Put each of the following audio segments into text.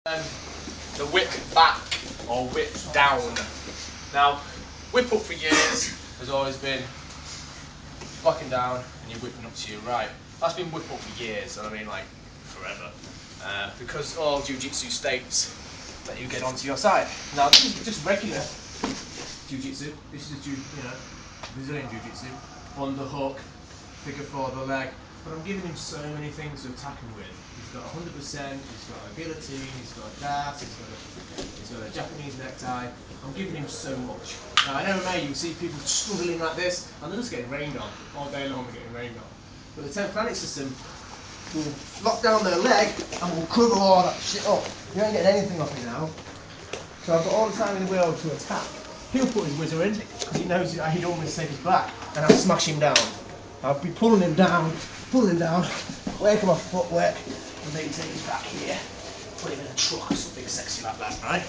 The whip back or whip down. Now, whip up for years has always been locking down and you're whipping up to your right. That's been whip up for years, and I mean like forever. Because all jiu-jitsu states that you get onto your side. Now, this is just regular jiu-jitsu. This is Brazilian jiu-jitsu. Underhook, figure four the leg. But I'm giving him so many things to attack him with. He's got 100%, he's got a guillotine, he's got a dart, he's got a Japanese necktie. I'm giving him so much. Now in MMA you see people struggling like this, and they're just getting rained on. All day long they're getting rained on. But the 10 planet system will lock down their leg and will cover all that shit up. You ain't getting anything off me now. So I've got all the time in the world to attack. He'll put his whizzer in, because he knows that he'd always take his back, and I'll smash him down. I'll be pulling him down, wake him off footwork, and maybe take him back here, put him in a truck or something sexy like that, right?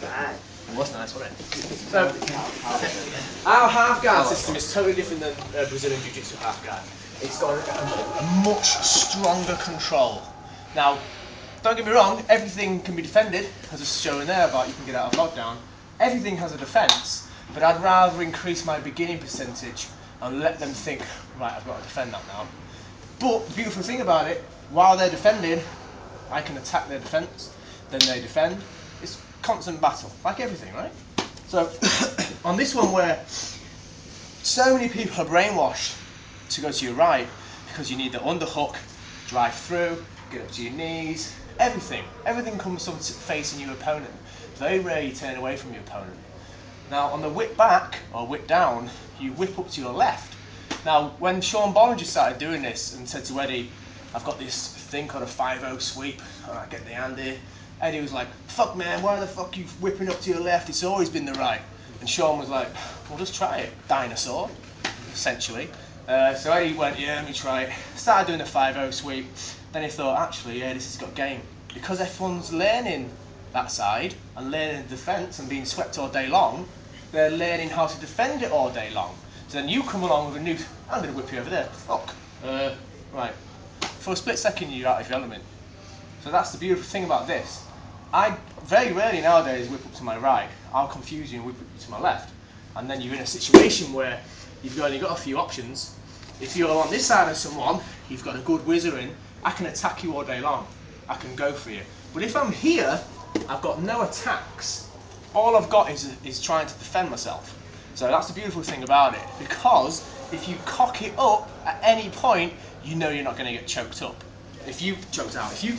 Right. It was nice, wasn't it? So, our half guard system is totally different than Brazilian Jiu-Jitsu half guard. It's got a much stronger control. Now, don't get me wrong, everything can be defended, as it's showing there about you can get out of lockdown. Everything has a defence, but I'd rather increase my beginning percentage and let them think, right, I've got to defend that now. But the beautiful thing about it, while they're defending, I can attack their defence, then they defend. It's constant battle, like everything, right? So, on this one where so many people are brainwashed to go to your right because you need the underhook, drive through, get up to your knees, everything comes from facing your opponent. Very rare you turn away from your opponent. Now on the whip back or whip down, you whip up to your left. Now when Sean Bollinger started doing this and said to Eddie, I've got this thing called a 5-0 sweep, alright, get the hand here. Eddie was like, fuck man, why the fuck are you whipping up to your left? It's always been the right. And Sean was like, well just try it, dinosaur, essentially. So Eddie went, yeah, let me try it. Started doing the 5-0 sweep. Then he thought, actually, yeah, this has got game. Because everyone's learning that side and learning defence and being swept all day long, they're learning how to defend it all day long. So then you come along with a new, I'm going to whip you over there, fuck. Right. For a split second you're out of your element. So that's the beautiful thing about this. I very rarely nowadays whip up to my right. I'll confuse you and whip up to my left. And then you're in a situation where you've only got a few options. If you're on this side of someone, you've got a good whizzer in, I can attack you all day long. I can go for you. But if I'm here, I've got no attacks. All I've got is trying to defend myself. So that's the beautiful thing about it. Because if you cock it up at any point, you know you're not going to get choked up. If you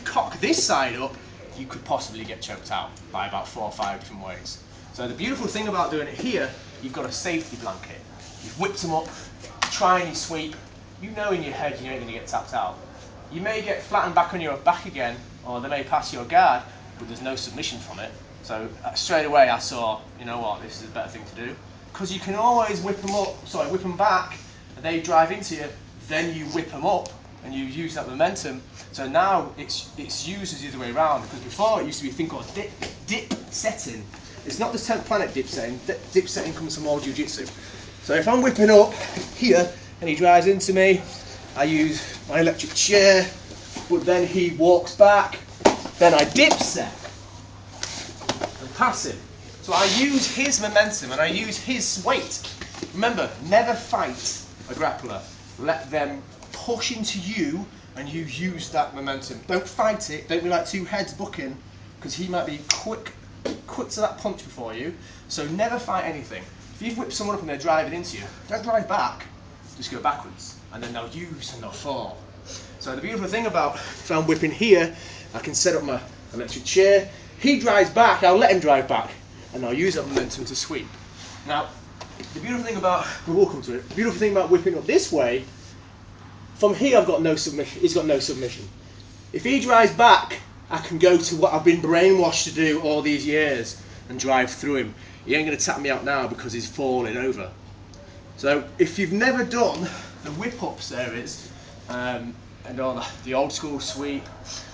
cock this side up, you could possibly get choked out by about 4 or 5 different ways. So the beautiful thing about doing it here, you've got a safety blanket. You've whipped them up, try and you sweep, you know in your head you ain't going to get tapped out. You may get flattened back on your back again, or they may pass your guard, but there's no submission from it. So straight away I saw, you know what, this is a better thing to do. Because you can always whip them back, and they drive into you, then you whip them up, and you use that momentum. So now it's used as the other way around, because before it used to be a thing called dip setting. It's not the 10th planet dip setting. Dip setting comes from all jiu-jitsu. So if I'm whipping up here and he drives into me, I use my electric chair, but then he walks back, then I dip set and pass him. So I use his momentum and I use his weight. Remember, never fight a grappler. Let them push into you and you use that momentum. Don't fight it, don't be like two heads bucking, because he might be quick to that punch before you. So never fight anything. If you've whipped someone up and they're driving into you, don't drive back, just go backwards. And then they'll use and they'll fall. So the beautiful thing about if I'm whipping here, I can set up my electric chair. He drives back, I'll let him drive back, and I'll use that momentum to sweep. Now, the beautiful thing about, we'll come to it, the beautiful thing about whipping up this way, from here I've got no submission, he's got no submission. If he drives back, I can go to what I've been brainwashed to do all these years and drive through him. He ain't going to tap me out now because he's falling over. So if you've never done the whip-up series, and all the old school sweep,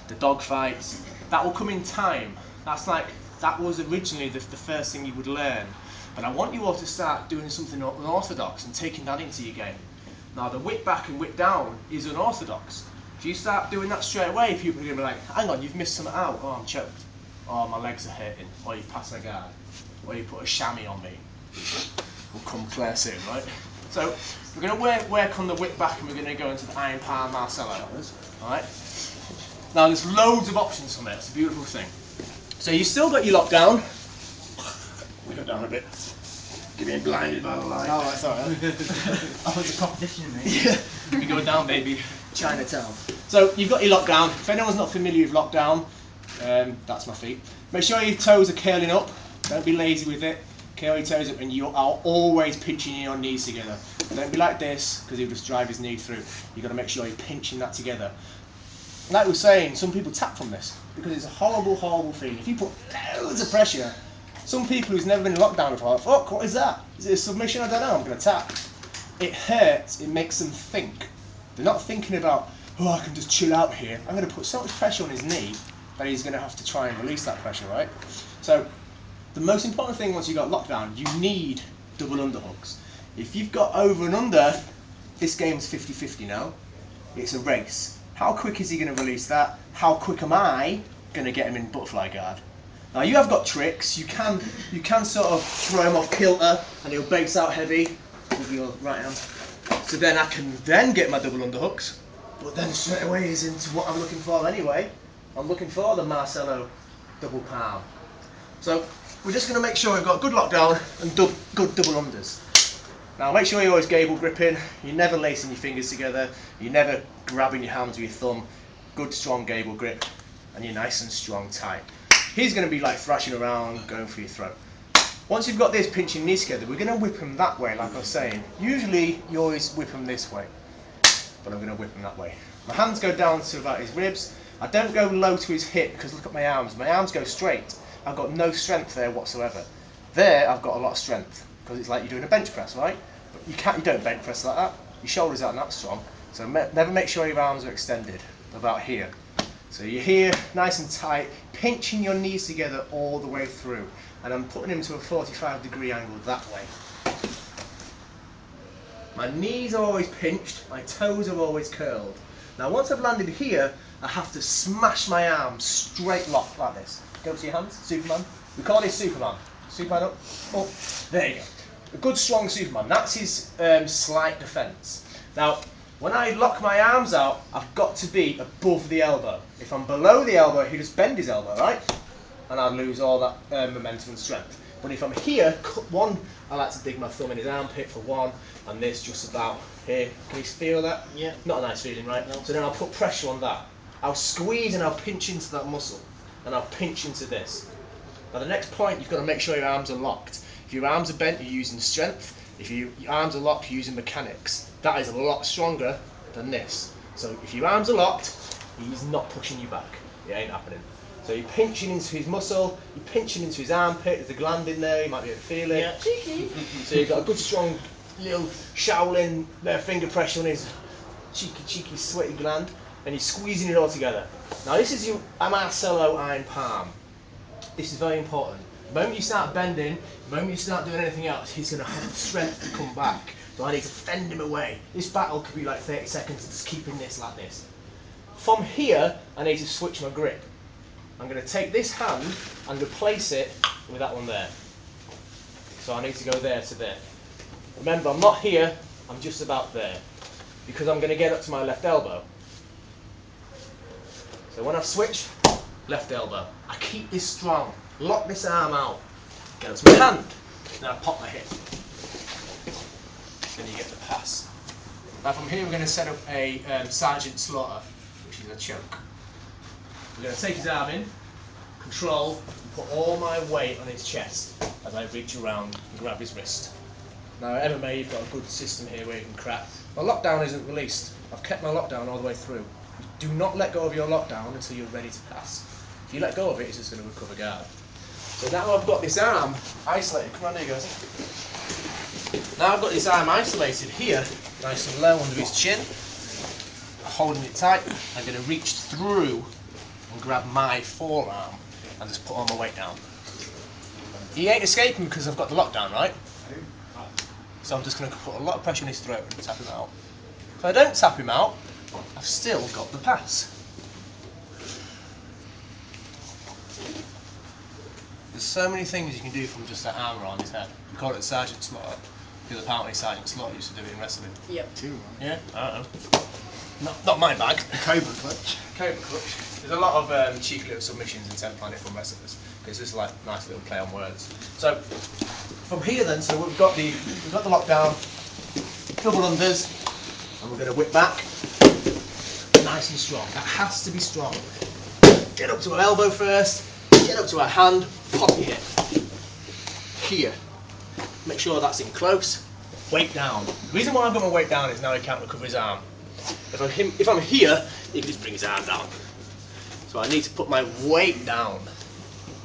the dog fights, that will come in time. That was originally the first thing you would learn. But I want you all to start doing something unorthodox and taking that into your game. Now the whip back and whip down is unorthodox. If you start doing that straight away, people are going to be like, hang on, you've missed something out. Oh, I'm choked. Oh, my legs are hurting. Or you've passed a guard. Or you put a chamois on me. We'll come clear soon, right? So we're going to work on the whip back, and we're going to go into the iron palm Marcelo. Alright? Now there's loads of options from it. It's a beautiful thing. So you still got your lockdown. Go down a bit. Get being blinded by the light. Oh, that's alright. I was a competition, mate. Yeah. We go down, baby. Chinatown. So you've got your lockdown. If anyone's not familiar with lockdown, that's my feet. Make sure your toes are curling up. Don't be lazy with it. Curl your toes up, and you are always pinching your knees together. Don't be like this, because he'll just drive his knee through. You've got to make sure you're pinching that together. Like we were saying, some people tap from this because it's a horrible, horrible feeling. If you put loads of pressure, some people who's never been in lockdown before, fuck, what is that? Is it a submission? I don't know. I'm going to tap. It hurts. It makes them think. They're not thinking about, oh, I can just chill out here. I'm going to put so much pressure on his knee that he's going to have to try and release that pressure, right? So the most important thing once you've got lockdown, you need double underhooks. If you've got over and under, this game's 50-50 now. It's a race. How quick is he going to release that? How quick am I going to get him in butterfly guard? Now you have got tricks. You can sort of throw him off kilter and he'll base out heavy with your right hand. So then I can then get my double underhooks. But then straight away is into what I'm looking for anyway. I'm looking for the Marcelo double palm. So we're just going to make sure we've got good lockdown and good double unders. Now make sure you're always gable gripping. You're never lacing your fingers together. You're never grabbing your hands with your thumb. Good strong gable grip, and you're nice and strong tight. He's going to be like thrashing around, going for your throat. Once you've got this pinching knees together, we're going to whip him that way, like I was saying. Usually you always whip him this way, but I'm going to whip him that way. My hands go down to about his ribs. I don't go low to his hip, because look at my arms. My arms go straight. I've got no strength there whatsoever. There I've got a lot of strength, because it's like you're doing a bench press, right? But you don't bench press like that. Your shoulders aren't that strong. So never make sure your arms are extended, about here. So you're here, nice and tight, pinching your knees together all the way through. And I'm putting him to a 45-degree angle that way. My knees are always pinched, my toes are always curled. Now once I've landed here, I have to smash my arms straight locked like this. Go to your hands, Superman. We call this Superman. Superman up, up, there you go. A good strong Superman, that's his slight defence. Now, when I lock my arms out, I've got to be above the elbow. If I'm below the elbow, he'll just bend his elbow, right? And I'll lose all that momentum and strength. But if I'm here, one, I like to dig my thumb in his armpit for one, and this just about here. Can you feel that? Yeah. Not a nice feeling, right? No. So then I'll put pressure on that. I'll squeeze and I'll pinch into that muscle, and I'll pinch into this. Now the next point, you've got to make sure your arms are locked. If your arms are bent, you're using strength. If your arms are locked, you're using mechanics. That is a lot stronger than this. So if your arms are locked, he's not pushing you back. It ain't happening. So you're pinching into his muscle, you're pinching into his armpit, there's a gland in there, you might be able to feel it. Yeah. Cheeky. So you've got a good strong little Shaolin finger pressure on his cheeky sweaty gland, and you're squeezing it all together. Now this is your Marcelo iron palm. This is very important. The moment you start bending, the moment you start doing anything else, he's going to have the strength to come back. So I need to fend him away. This battle could be like 30 seconds of just keeping this like this. From here, I need to switch my grip. I'm going to take this hand and replace it with that one there. So I need to go there to there. Remember, I'm not here, I'm just about there. Because I'm going to get up to my left elbow. So when I've switched, left elbow. I keep this strong. Lock this arm out. Get up to my hand. Then I pop my hip. Then you get the pass. Now from here we're going to set up a Sergeant Slaughter, which is a choke. We're going to take his arm in, control, and put all my weight on his chest as I reach around and grab his wrist. Now at MMA you've got a good system here where you can crack. My lockdown isn't released. I've kept my lockdown all the way through. Do not let go of your lockdown until you're ready to pass. If you let go of it, it's just going to recover guard. So now I've got this arm isolated. Come on, there he goes. Now I've got this arm isolated here, nice and low under his chin. Holding it tight. I'm going to reach through and grab my forearm and just put all my weight down. He ain't escaping because I've got the lockdown, right? So I'm just going to put a lot of pressure on his throat and tap him out. If I don't tap him out, I've still got the pass. There's so many things you can do from just that hammer on his head. We call it Sergeant Slaughter, because apparently Sergeant Slaughter used to do it in wrestling. Yep. Two, right? Yeah, I don't know. Not my bag. Cobra clutch. Cobra clutch. There's a lot of cheeky little submissions in 10th Planet from wrestlers, because it's like a nice little play on words. So from here then, so we've got the lockdown, double unders, and we're going to whip back. Nice and strong. That has to be strong. Get up to our elbow first. Get up to our hand. Pop your hip. Here. Make sure that's in close. Weight down. The reason why I've got my weight down is now he can't recover his arm. If I'm here, he can just bring his arm down. So I need to put my weight down.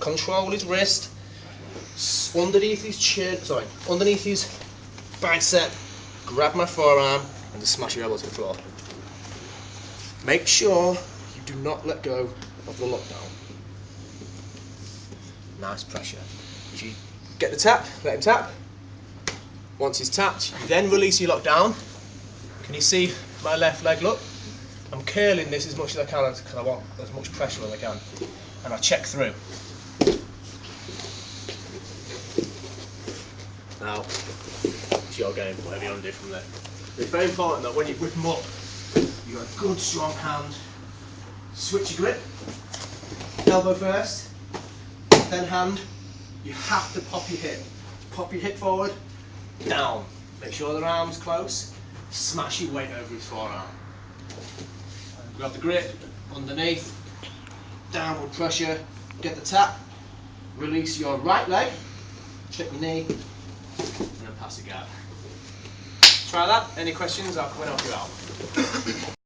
Control his wrist. Underneath his chin. Sorry. Underneath his bicep. Grab my forearm and just smash your elbow to the floor. Make sure you do not let go of the lockdown. Nice pressure. If you get the tap, let him tap. Once he's tapped, you then release your lockdown. Can you see my left leg? Look, I'm curling this as much as I can because I want as much pressure as I can. And I check through. Now, it's your game, whatever you want to do from there. It's very important that when you whip them up, you've got a good strong hand. Switch your grip. Elbow first, then hand. You have to pop your hip. Pop your hip forward, down. Make sure the arm's close. Smash your weight over his forearm. Grab the grip, underneath, downward pressure, get the tap, release your right leg, check your knee, and then pass the guard. Try that. Any questions? I'll come and help you out.